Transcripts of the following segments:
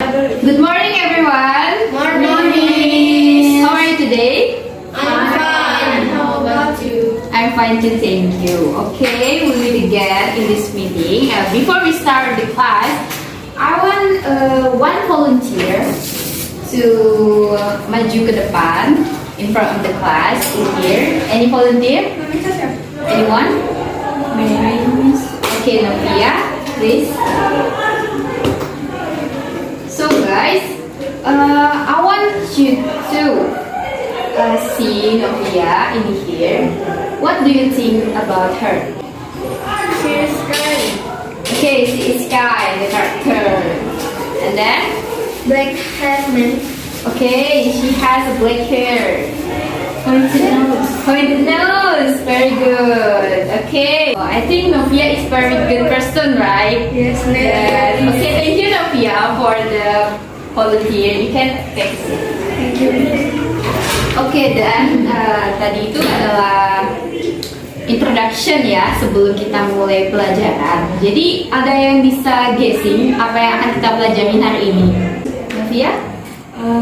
Good morning, everyone. Morning. How are you today? I'm fine. How about you? I'm fine too, thank you. Okay, we will begin in this meeting. Before we start the class, I want one volunteer to maju ke depan in front of the class in here. Any volunteer? Anyone? Okay, Novia, please. So guys, I want you to see Novia in here. What do you think about her? She's good. Okay, she is Sky, the character. And then, Black Hatman. okay, she has a black hair. Pointed nose. Pointed nose. Very good. Okay. I think Novia is very good person, right? Yes, Yes. Okay, thank you Novia for the volunteer. You can fix it. Thank you. Oke, dan tadi itu adalah introduction ya sebelum kita mulai pelajaran. Jadi ada yang bisa guessing apa yang akan kita pelajari hari ini? Novia?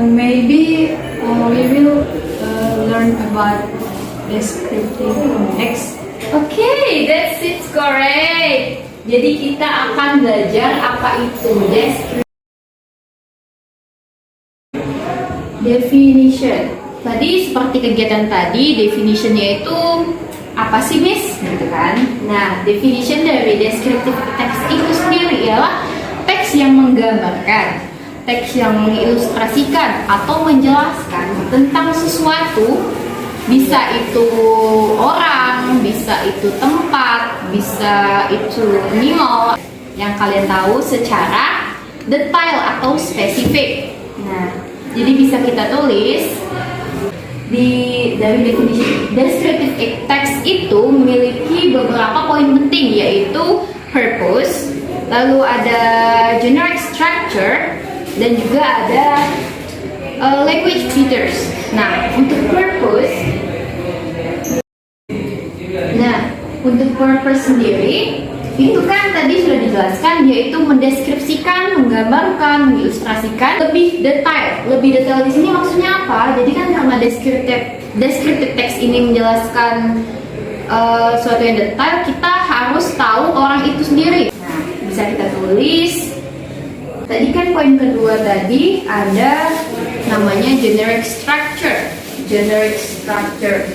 Maybe we will learn about descriptive text. Oke, that's it, correct. Jadi kita akan belajar apa itu definition. Tadi seperti kegiatan tadi, definitionnya itu apa sih, Miss? Gitu kan? Nah, definition dari descriptive text itu sendiri ialah teks yang menggambarkan, teks yang mengilustrasikan atau menjelaskan tentang sesuatu, bisa itu orang, bisa itu tempat, bisa itu animal yang kalian tahu secara detail atau spesifik. Nah, jadi bisa kita tulis dari definisi descriptive text itu memiliki beberapa poin penting, yaitu purpose, lalu ada generic structure, dan juga ada language features. Nah, untuk purpose sendiri itu kan tadi sudah dijelaskan, yaitu mendeskripsikan, menggambarkan, mengilustrasikan lebih detail. Lebih detail di sini maksudnya apa? Jadi kan karena descriptive text ini menjelaskan suatu yang detail, kita harus tahu orang itu sendiri. Nah, bisa kita tulis. Tadi kan poin kedua tadi ada namanya generic structure. Generic structure.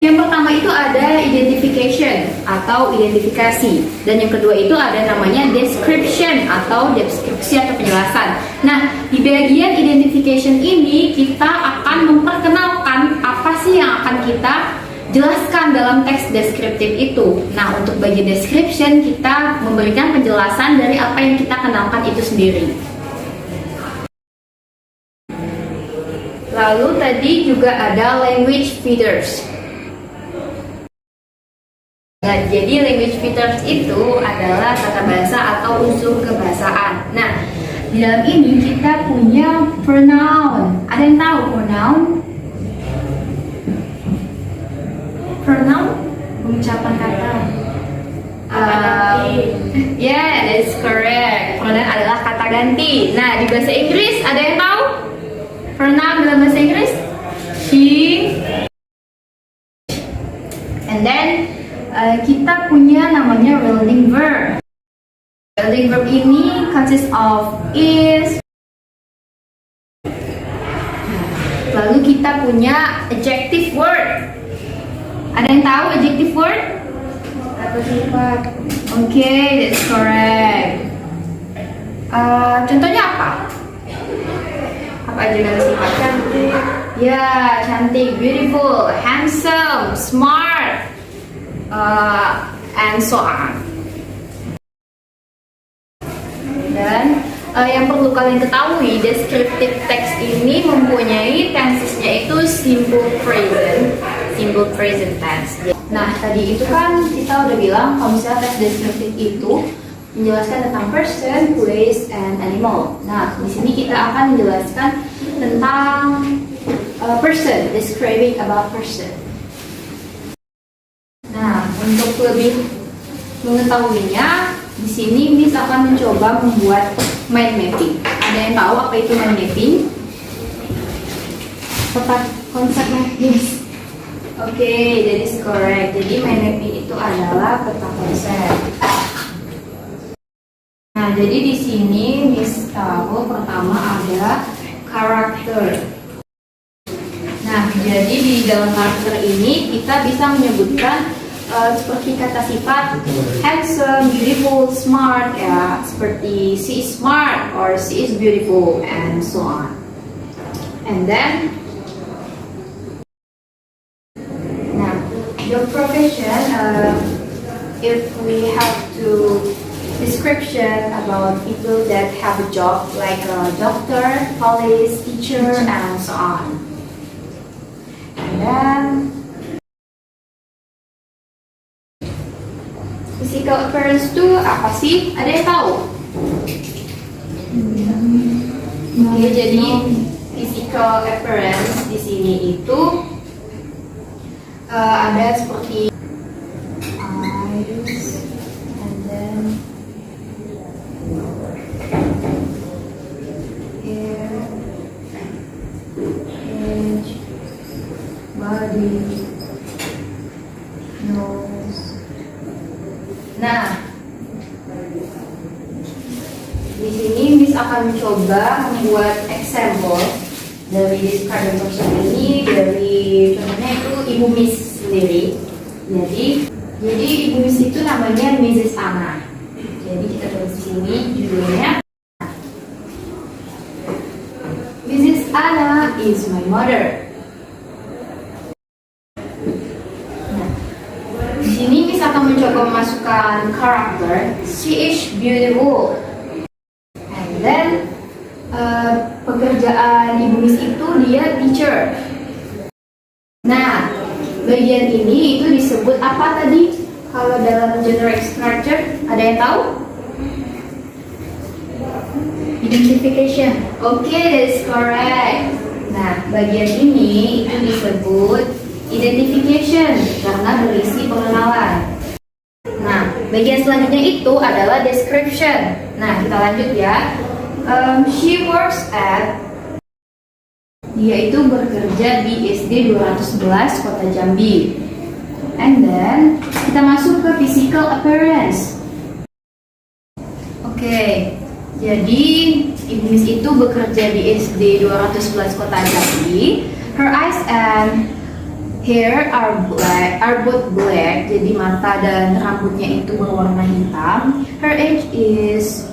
Yang pertama itu ada identification atau identifikasi, dan yang kedua itu ada namanya description atau deskripsi atau penjelasan. Nah, di bagian identification ini kita akan memperkenalkan apa sih yang akan kita jelaskan dalam teks deskriptif itu. Nah, untuk bagian description kita memberikan penjelasan dari apa yang kita kenalkan itu sendiri. Lalu tadi juga ada language features. Nah, jadi language features itu adalah tata bahasa atau unsur kebahasaan. Nah, di dalam ini kita punya pronoun. Ada yang tahu pronoun? Pronoun, pengucapan kata. Yeah, that's correct. Pronoun adalah kata ganti. Nah, di bahasa Inggris ada yang tahu? Pronoun dalam bahasa Inggris? She. And then kita punya namanya relating verb. Relating verb ini consists of is. Lalu kita punya adjective word. Ada yang tahu adjective word? Kata sifat. Okay, that's correct. Contohnya apa? Apa aja kata sifat? Cantik. Ya, cantik, beautiful, handsome, smart, and so on. Dan yang perlu kalian ketahui, descriptive text ini mempunyai tensesnya itu simple present tense. Nah, tadi itu kan kita udah bilang kalau misalnya teks deskriptif itu menjelaskan tentang person, place, and animal. Nah, di sini kita akan menjelaskan tentang person, describing about person. Nah, untuk lebih mengetahuinya, di sini Miss akan mencoba membuat mind mapping Ada yang tahu apa itu mind mapping? Peta konsepnya, yes. Oke, that is correct. Jadi mind mapping itu adalah peta konsep. Nah, jadi di sini Miss tahu pertama ada karakter. Nah, jadi di dalam karakter ini kita bisa menyebutkan seperti kata sifat handsome, beautiful, smart, ya, seperti she is smart or she is beautiful and so on. And then, nah, your profession, if we have to description about people that have a job like a doctor, police, teacher, and so on. And then physical appearance itu apa sih? Ada yang tahu? Oke, jadi physical appearance di sini itu ada seperti eyes, and then hair, edge, body, nose. Nah, di sini Miss akan mencoba membuat example dari describe person ini, dari contohnya itu Ibu Miss sendiri. Jadi Ibu Miss itu namanya Mrs. Anna. Jadi kita tulis di sini judulnya. Mrs. Anna is my mother. Di sini Miss akan mencoba memasukkan karakter. She is beautiful. And then pekerjaan Ibu Miss itu dia teacher. Nah, bagian ini itu disebut apa tadi? Kalau dalam generic structure, ada yang tahu? Identification. Oke, that is correct. Nah, bagian ini itu disebut identification karena berisi pengenalan. Nah, bagian selanjutnya itu adalah description. Nah, kita lanjut ya. She works at, dia itu bekerja di SD 211 Kota Jambi. And then kita masuk ke physical appearance. Oke, jadi Ibu Miss itu bekerja di SD 211 Kota Jambi. Her eyes and hair are both black. Jadi mata dan rambutnya itu berwarna hitam. Her age is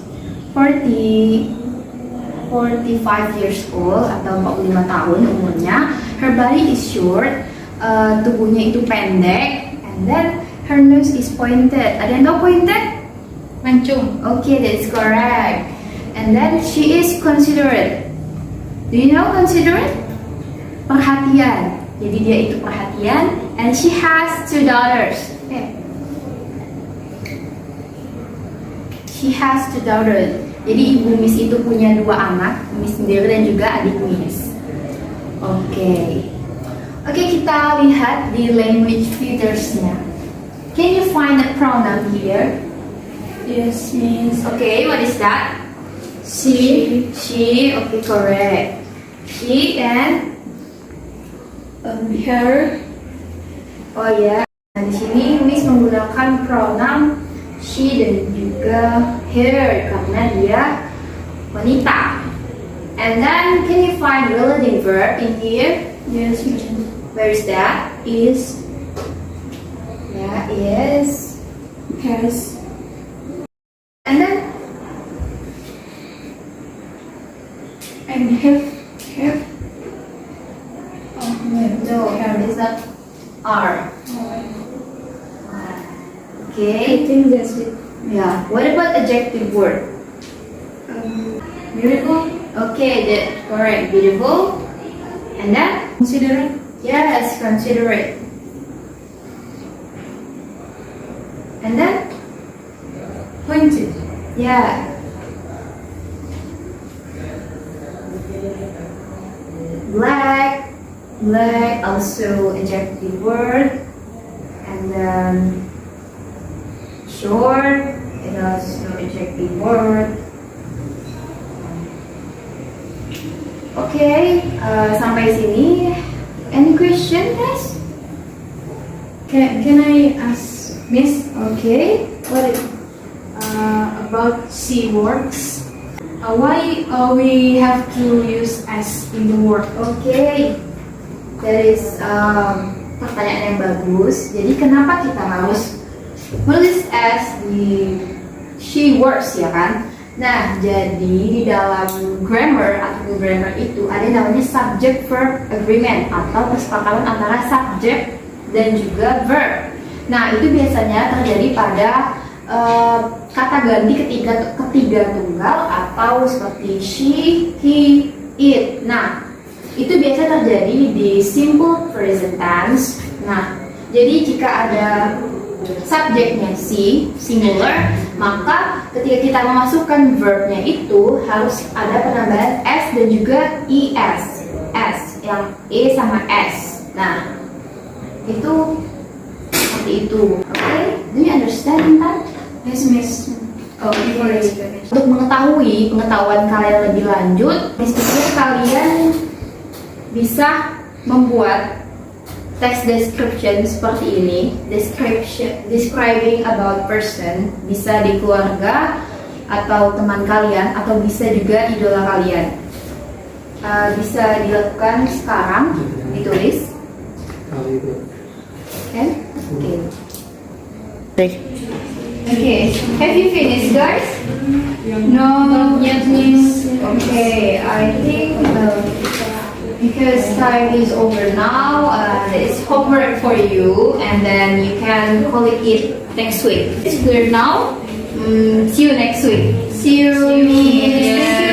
45 years old atau 45 tahun umurnya. Her body is short, tubuhnya itu pendek, and then her nose is pointed. Ada yang tahu pointed? Mancung. Okay, that's correct. And then she is considerate. Do you know considerate? Perhatian. Jadi dia itu perhatian. And she has 2 daughters. Okay. She has 2 daughters. Jadi Ibu Miss itu punya 2 anak, Miss sendiri dan juga adik Miss. Oke, kita lihat di language features-nya. Can you find the pronoun here? Yes, Miss. Okay, what is that? She. Okay, correct. She and Her. oh ya. Nah, di sini Miss menggunakan pronoun she dan juga her karena dia wanita. And then can you find relative verb in here? Yes, Miss. Where is that? Is. Yeah, is. Has. And then And have. Oh, no, is that are. Okay. I think that's it. Yeah. What about adjective word? Beautiful. Okay, that's correct. Beautiful. And then? Considerate. Yes, considerate. And then? Pointed. Yeah. Black. Black, also adjective word. And then short, it also adjective word. Oke, sampai sini. Any question, guys? Can I ask Miss Oke. What? about C words? Why we have to use S in the word? Oke. That is pertanyaan yang bagus. Jadi kenapa kita harus menulis S di she words, ya kan? Nah, jadi di dalam grammar atau grammar itu ada yang namanya subject verb agreement atau kesepakatan antara subject dan juga verb. Nah, itu biasanya terjadi pada kata ganti ketiga tunggal atau seperti she, he, it. Nah, itu biasa terjadi di simple present tense. Nah, jadi jika ada subjeknya si singular, maka ketika kita memasukkan verbnya itu harus ada penambahan s dan juga es, s yang e sama s. Nah, itu seperti itu. Oke, do you understand that? Yes, Miss. Oke. Untuk mengetahui pengetahuan kalian lebih lanjut, misalnya kalian bisa membuat text description seperti ini, describing about person, bisa di keluarga atau teman kalian atau bisa juga idola kalian. Bisa dilakukan sekarang, ditulis. Oke. Okay. Have you finished, guys? No, Yet, Miss. Okay, I think because time is over now, it's homework for you, and then you can collect it next week. It's clear now. See you next week. See you, Miss.